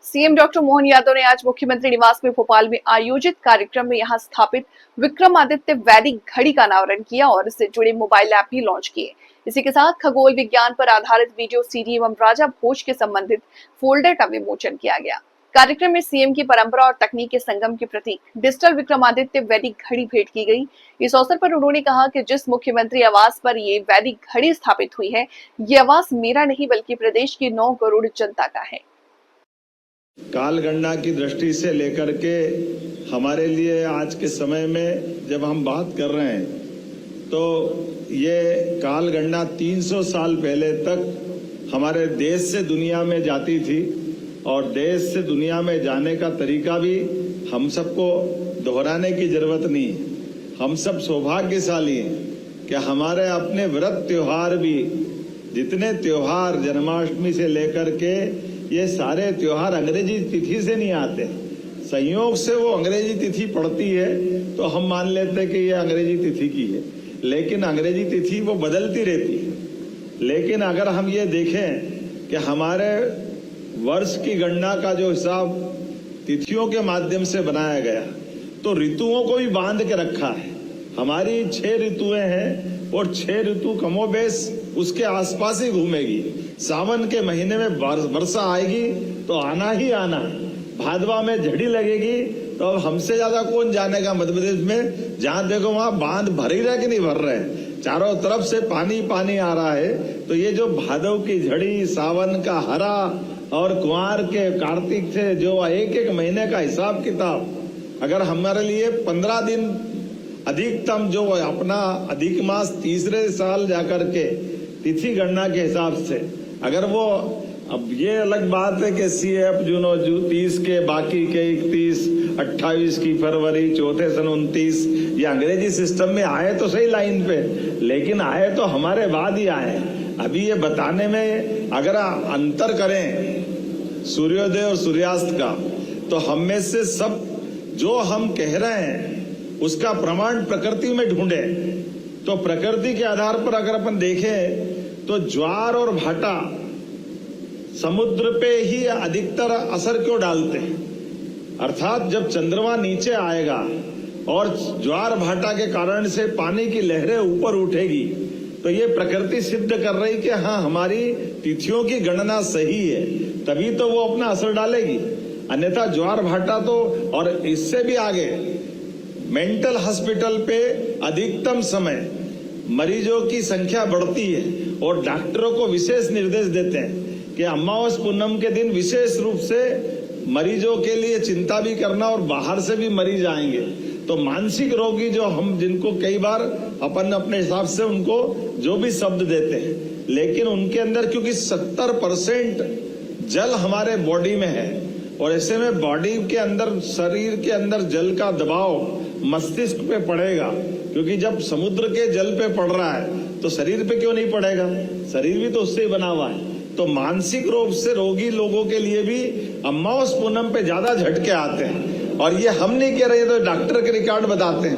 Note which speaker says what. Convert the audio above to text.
Speaker 1: CM doctor Mohan Yadav ने आज मुख्यमंत्री निवास में भोपाल में आयोजित कार्यक्रम में यहां स्थापित विक्रमादित्य वैदिक घड़ी का अनावरण किया और इससे जुड़े मोबाइल ऐप भी लॉन्च किए। इसी के साथ खगोल विज्ञान पर आधारित वीडियो सीडी एवं राजा भोज के संबंधित फोल्डर का विमोचन किया गया। कार्यक्रम में सीएम की परंपरा और तकनीक के संगम के प्रतीक डिजिटल विक्रमादित्य वैदिक घड़ी भेंट की गई। इस अवसर पर उन्होंने कहा कि जिस मुख्यमंत्री आवास पर ये वैदिक घड़ी स्थापित हुई है, ये आवास मेरा नहीं बल्कि प्रदेश की 9 करोड़ जनता का है।
Speaker 2: कालगणना की दृष्टि से लेकर के हमारे लिए आज के समय में जब हम बात कर रहे हैं तो ये कालगणना 300 साल पहले तक हमारे देश से दुनिया में जाती थी और देश से दुनिया में जाने का तरीका भी हम सबको दोहराने की जरूरत नहीं है। हम सब सौभाग्यशाली हैं कि हमारे अपने व्रत त्योहार भी, जितने त्योहार जन्माष्टमी से लेकर के ये सारे त्योहार अंग्रेजी तिथि से नहीं आते। संयोग से वो अंग्रेजी तिथि पड़ती है तो हम मान लेते हैं कि ये अंग्रेजी तिथि की है, लेकिन अंग्रेजी तिथि वो बदलती रहती है। लेकिन अगर हम ये देखें कि हमारे वर्ष की गणना का जो हिसाब तिथियों के माध्यम से बनाया गया तो ऋतुओं को भी बांध के रखा है। हमारी 6 ऋतुएं हैं और 6 ऋतु कमोबेश उसके आसपास ही घूमेगी। सावन के महीने में वर्षा आएगी तो आना ही आना है। भादवा में झड़ी लगेगी तो अब हमसे ज्यादा कौन जानेगा मध्य प्रदेश में, जहां देखो वहां बांध भर ही रहे कि नहीं भर रहे, चारों तरफ से पानी पानी आ रहा है। तो ये जो भादव की झड़ी, सावन का हरा और कुंवार के कार्तिक से जो एक एक महीने का हिसाब किताब, अगर हमारे लिए 15 दिन अधिकतम जो अपना अधिक मास तीसरे साल जाकर के तिथि गणना के हिसाब से, अगर वो, अब ये अलग बात है कि CF जून 30 के, बाकी के 31, 28 की फरवरी, चौथे सन 29, ये अंग्रेजी सिस्टम में आए तो सही लाइन पे, लेकिन आए तो हमारे बाद ही आए। अभी ये बताने में अगर अंतर करें सूर्योदय और सूर्यास्त का, तो हम में से सब जो हम कह रहे हैं उसका प्रमाण प्रकृति में ढूंढे तो प्रकृति के आधार पर अगर अपन देखें तो ज्वार और भाटा समुद्र पे ही अधिकतर असर क्यों डालते हैं। अर्थात जब चंद्रमा नीचे आएगा और ज्वार भाटा के कारण से पानी की लहरें ऊपर उठेगी तो ये प्रकृति सिद्ध कर रही कि हाँ हमारी तिथियों की गणना सही है, तभी तो वो अपना असर डालेगी। अन्यथा ज्वार भाटा तो, और इससे भी आगे मेंटल हॉस्पिटल पे अधिकतम समय मरीजों की संख्या बढ़ती है और डॉक्टरों को विशेष निर्देश देते हैं कि अमावस पूनम के दिन विशेष रूप से मरीजों के लिए चिंता भी करना और बाहर से भी मरीज आएंगे। तो मानसिक रोगी जो हम, जिनको कई बार अपन अपने हिसाब से उनको जो भी शब्द देते हैं, लेकिन उनके अंदर क्योंकि 70% जल हमारे बॉडी में है और ऐसे में बॉडी के अंदर, शरीर के अंदर जल का दबाव मस्तिष्क पे पड़ेगा, क्योंकि जब समुद्र के जल पे पड़ रहा है तो शरीर पे क्यों नहीं पड़ेगा, शरीर भी तो उससे ही बना हुआ है। तो मानसिक रूप से रोगी लोगों के लिए भी अमावस पूनम पे ज्यादा झटके आते हैं और ये हम नहीं कह रहे, तो डॉक्टर के रिकॉर्ड बताते हैं।